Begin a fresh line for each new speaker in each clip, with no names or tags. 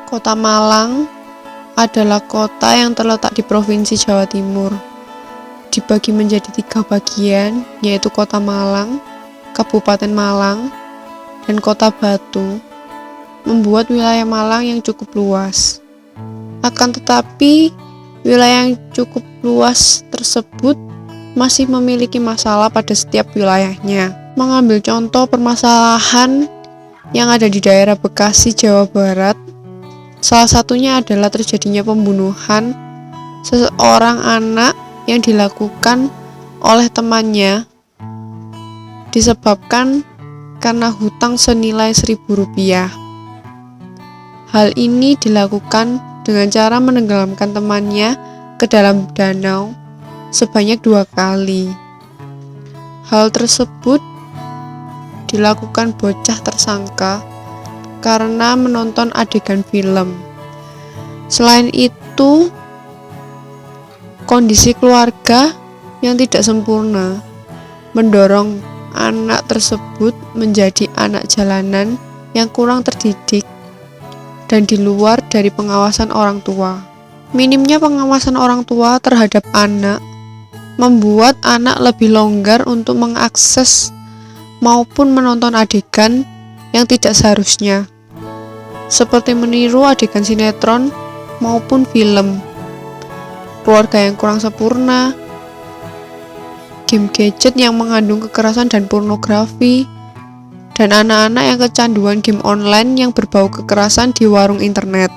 Kota Malang adalah kota yang terletak di Provinsi Jawa Timur. Dibagi menjadi 3 bagian, yaitu Kota Malang, Kabupaten Malang, dan Kota Batu, membuat wilayah Malang yang cukup luas. Akan tetapi, wilayah yang cukup luas tersebut masih memiliki masalah pada setiap wilayahnya. Mengambil contoh permasalahan yang ada di daerah Bekasi, Jawa Barat, salah satunya adalah terjadinya pembunuhan seseorang anak yang dilakukan oleh temannya disebabkan karena hutang senilai Rp1.000. Hal ini dilakukan dengan cara menenggelamkan temannya ke dalam danau sebanyak 2 kali. Hal tersebut dilakukan bocah tersangka karena menonton adegan film. Selain itu, kondisi keluarga yang tidak sempurna mendorong anak tersebut menjadi anak jalanan yang kurang terdidik dan di luar dari pengawasan orang tua. Minimnya pengawasan orang tua terhadap anak membuat anak lebih longgar untuk mengakses maupun menonton adegan yang tidak seharusnya, seperti meniru adegan sinetron maupun film. Keluarga yang kurang sempurna, game gadget yang mengandung kekerasan dan pornografi, dan anak-anak yang kecanduan game online yang berbau kekerasan di warung internet.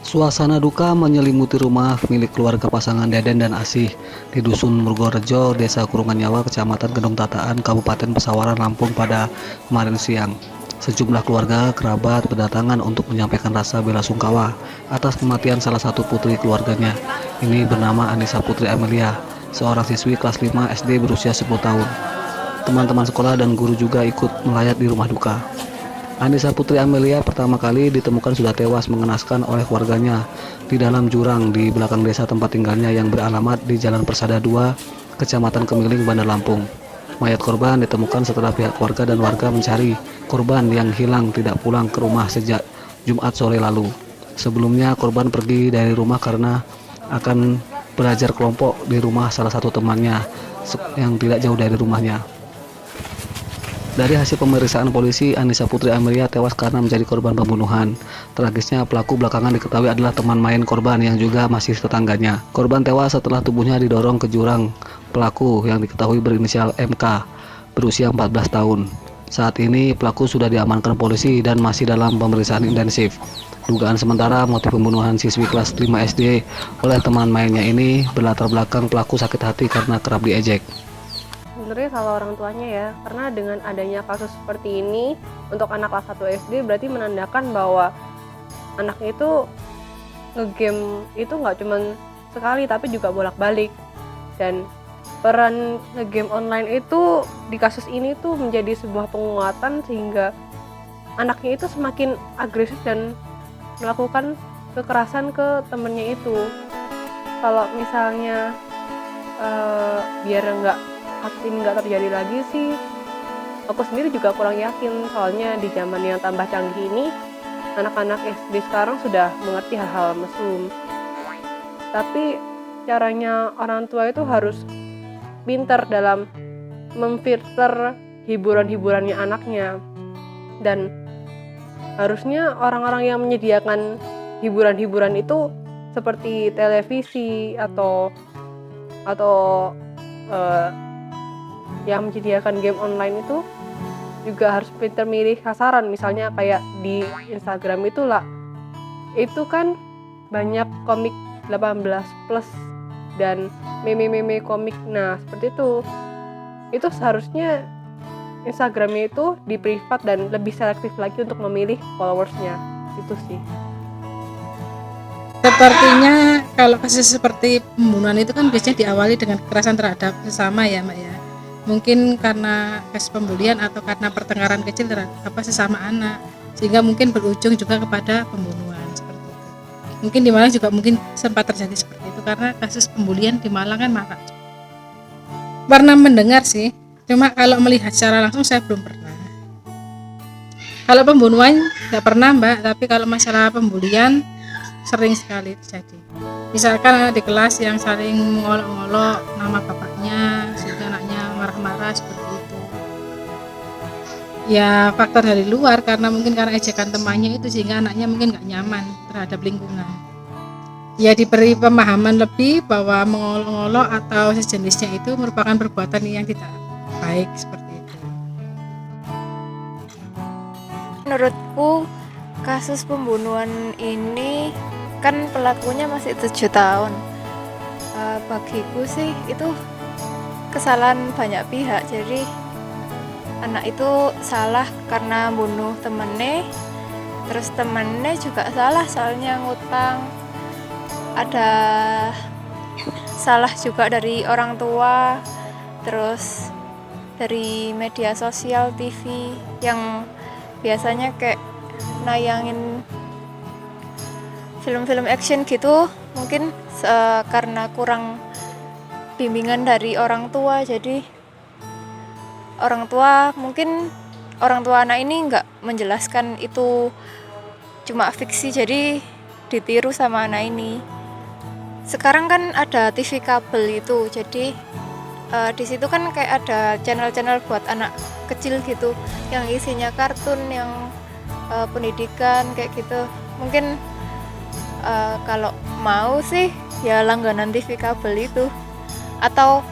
Suasana duka menyelimuti rumah milik keluarga pasangan Deden dan Asih di Dusun Murgorejo, Desa Kurungan Nyawa, Kecamatan Gendong Tataan, Kabupaten Pesawaran, Lampung pada kemarin siang. Sejumlah keluarga kerabat berdatangan untuk menyampaikan rasa bela sungkawa atas kematian salah satu putri keluarganya. Ini bernama Anissa Putri Amelia, seorang siswi kelas 5 SD berusia 10 tahun. Teman-teman sekolah dan guru juga ikut melayat di rumah duka. Anissa Putri Amelia pertama kali ditemukan sudah tewas mengenaskan oleh keluarganya di dalam jurang di belakang desa tempat tinggalnya yang beralamat di Jalan Persada 2, Kecamatan Kemiling, Bandar Lampung. Mayat korban ditemukan setelah pihak keluarga dan warga mencari korban yang hilang tidak pulang ke rumah sejak Jumat sore lalu. Sebelumnya korban pergi dari rumah karena akan belajar kelompok di rumah salah satu temannya yang tidak jauh dari rumahnya. Dari hasil pemeriksaan polisi, Anissa Putri Amelia tewas karena menjadi korban pembunuhan. Tragisnya, pelaku belakangan diketahui adalah teman main korban yang juga masih tetangganya. Korban tewas setelah tubuhnya didorong ke jurang. Pelaku yang diketahui berinisial MK, berusia 14 tahun. Saat ini pelaku sudah diamankan polisi dan masih dalam pemeriksaan intensif. Dugaan sementara motif pembunuhan siswi kelas 5 SD oleh teman mainnya ini berlatar belakang pelaku sakit hati karena kerap diejek.
Sebenarnya salah orang tuanya ya, karena dengan adanya kasus seperti ini untuk anak kelas 1 SD berarti menandakan bahwa anaknya itu ngegame itu nggak cuma sekali tapi juga bolak-balik, dan peran ngegame online itu di kasus ini tuh menjadi sebuah penguatan sehingga anaknya itu semakin agresif dan melakukan kekerasan ke temennya itu. Kalau misalnya biar hal ini nggak terjadi lagi sih, aku sendiri juga kurang yakin, soalnya di zaman yang tambah canggih ini anak-anak SD sekarang sudah mengerti hal-hal mesum. Tapi caranya orang tua itu harus pintar dalam memfilter hiburan-hiburannya anaknya, dan harusnya orang-orang yang menyediakan hiburan-hiburan itu seperti televisi atau yang menyediakan game online itu juga harus pintar milih sasaran. Misalnya kayak di Instagram itu kan banyak komik 18 plus dan meme-meme komik. Nah seperti itu seharusnya Instagramnya itu di privat dan lebih selektif lagi untuk memilih followersnya. Itu sih.
Sepertinya kalau kasus seperti pembunuhan itu kan biasanya diawali dengan kekerasan terhadap sesama ya Mbak ya. Mungkin karena kasus pembulian atau karena pertengkaran kecil terhadap sesama anak, sehingga mungkin berujung juga kepada pembunuhan seperti itu. Mungkin di Malang juga mungkin sempat terjadi seperti itu karena kasus pembulian di Malang kan marak. Pernah mendengar sih, cuma kalau melihat secara langsung saya belum pernah. Kalau pembunuhan nggak pernah Mbak, tapi kalau masalah pembulian sering sekali terjadi. Misalkan anak di kelas yang saling mengolok-olok nama bapaknya sehingga anaknya marah-marah seperti itu. Ya faktor dari luar karena mungkin karena ejekan temannya itu sehingga anaknya mungkin nggak nyaman terhadap lingkungan. Ya diberi pemahaman lebih bahwa mengolok-olok atau sejenisnya itu merupakan perbuatan yang tidak baik seperti itu.
Menurutku kasus pembunuhan ini kan pelakunya masih 7 tahun. Bagiku sih itu kesalahan banyak pihak. Jadi anak itu salah karena bunuh temennya, terus temennya juga salah soalnya ngutang. Ada salah juga dari orang tua, terus dari media sosial, TV yang biasanya kayak nayangin film-film action gitu, mungkin karena kurang bimbingan dari orang tua. Jadi orang tua anak ini nggak menjelaskan itu cuma fiksi, jadi ditiru sama anak ini. Sekarang kan ada TV kabel itu, jadi di situ kan kayak ada channel-channel buat anak kecil gitu yang isinya kartun, yang pendidikan kayak gitu. Mungkin kalau mau sih ya langganan TV kabel itu, atau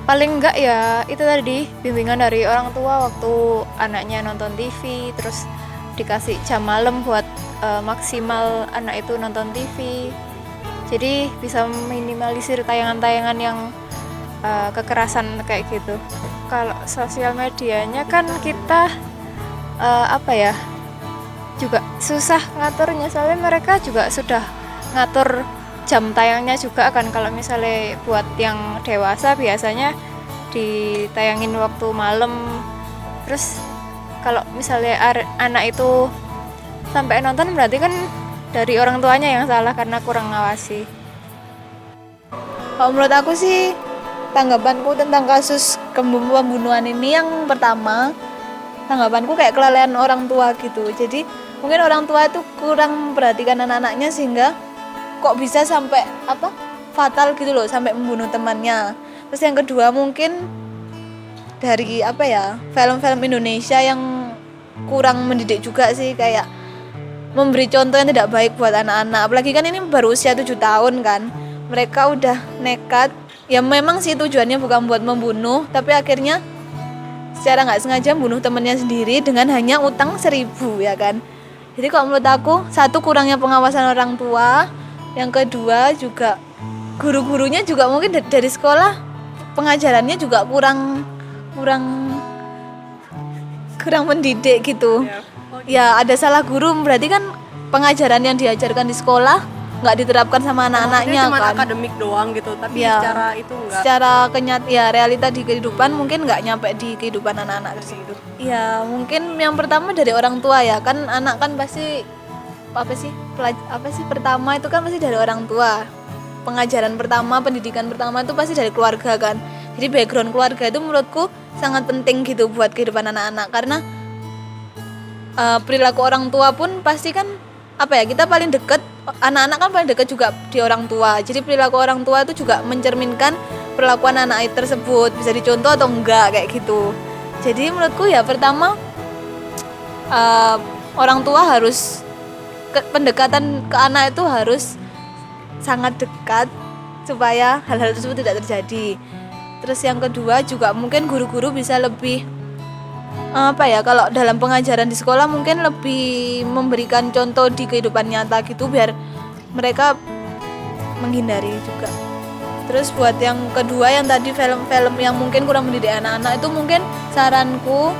paling enggak ya itu tadi bimbingan dari orang tua waktu anaknya nonton TV, terus dikasih jam malam buat maksimal anak itu nonton TV. Jadi bisa minimalisir tayangan-tayangan yang kekerasan kayak gitu. Kalau sosial medianya kan kita juga susah ngaturnya, soalnya mereka juga sudah ngatur jam tayangnya juga kan. Kalau misalnya buat yang dewasa biasanya ditayangin waktu malam, terus kalau misalnya anak itu sampai nonton berarti kan dari orang tuanya yang salah karena kurang ngawasi.
Kalau menurut aku sih, tanggapanku tentang kasus pembunuhan ini, yang pertama tanggapanku kayak kelalaian orang tua gitu. Jadi mungkin orang tua itu kurang memperhatikan anak-anaknya sehingga kok bisa sampai fatal gitu loh, sampai membunuh temannya. Terus yang kedua mungkin dari film-film Indonesia yang kurang mendidik juga sih, kayak memberi contoh yang tidak baik buat anak-anak. Apalagi kan ini baru usia 7 tahun kan, mereka udah nekat. Ya memang sih tujuannya bukan buat membunuh, tapi akhirnya secara nggak sengaja membunuh temannya sendiri dengan hanya utang 1.000 ya kan. Jadi kalau menurut aku, satu, kurangnya pengawasan orang tua. Yang kedua juga guru-gurunya juga mungkin dari sekolah pengajarannya juga kurang mendidik gitu. Ya ada salah guru, berarti kan pengajaran yang diajarkan di sekolah nggak diterapkan sama anak-anaknya
cuma
kan.
akademik doang gitu, tapi
Ya,
secara itu enggak.
Secara realita di kehidupan mungkin nggak nyampe di kehidupan anak-anak tersebut. Ya mungkin yang pertama dari orang tua ya kan, anak kan pasti pertama itu kan pasti dari orang tua. Pengajaran pertama, pendidikan pertama itu pasti dari keluarga kan. Jadi background keluarga itu menurutku sangat penting gitu buat kehidupan anak-anak, karena perilaku orang tua pun pasti kan kita paling dekat, anak-anak kan paling dekat juga di orang tua. Jadi perilaku orang tua itu juga mencerminkan perlakuan anak tersebut, bisa dicontoh atau enggak kayak gitu. Jadi menurutku ya pertama orang tua harus pendekatan ke anak itu harus sangat dekat supaya hal-hal tersebut tidak terjadi. Terus yang kedua juga mungkin guru-guru bisa lebih kalau dalam pengajaran di sekolah mungkin lebih memberikan contoh di kehidupan nyata gitu, biar mereka menghindari juga. Terus buat yang kedua yang tadi film-film yang mungkin kurang mendidik anak-anak, itu mungkin saranku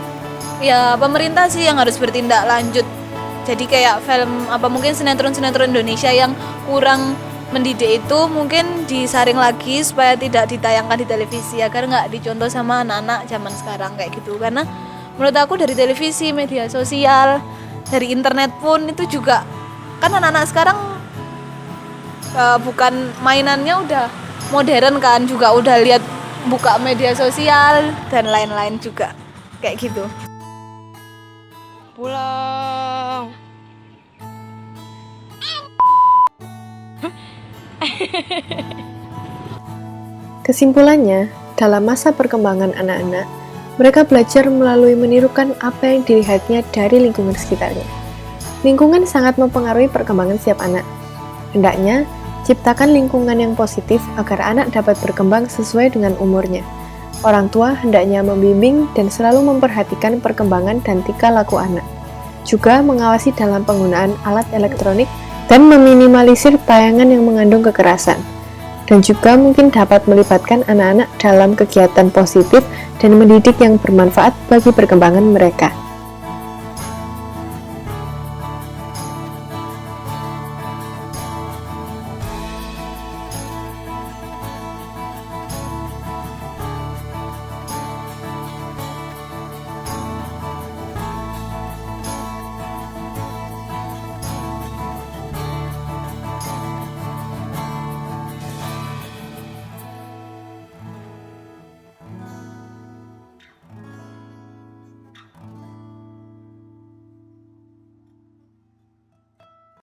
ya pemerintah sih yang harus bertindak lanjut. Jadi kayak film mungkin sinetron-sinetron Indonesia yang kurang mendidik itu mungkin disaring lagi supaya tidak ditayangkan di televisi, agar nggak dicontoh sama anak-anak zaman sekarang kayak gitu. Karena menurut aku dari televisi, media sosial, dari internet pun itu juga kan anak-anak sekarang bukan mainannya udah modern kan, juga udah lihat buka media sosial dan lain-lain juga kayak gitu.
Pulang.
Kesimpulannya, dalam masa perkembangan anak-anak, mereka belajar melalui menirukan apa yang dilihatnya dari lingkungan sekitarnya. Lingkungan sangat mempengaruhi perkembangan setiap anak. Hendaknya, ciptakan lingkungan yang positif agar anak dapat berkembang sesuai dengan umurnya. Orang tua hendaknya membimbing dan selalu memperhatikan perkembangan dan tingkah laku anak. Juga mengawasi dalam penggunaan alat elektronik dan meminimalisir tayangan yang mengandung kekerasan. Dan juga mungkin dapat melibatkan anak-anak dalam kegiatan positif dan mendidik yang bermanfaat bagi perkembangan mereka.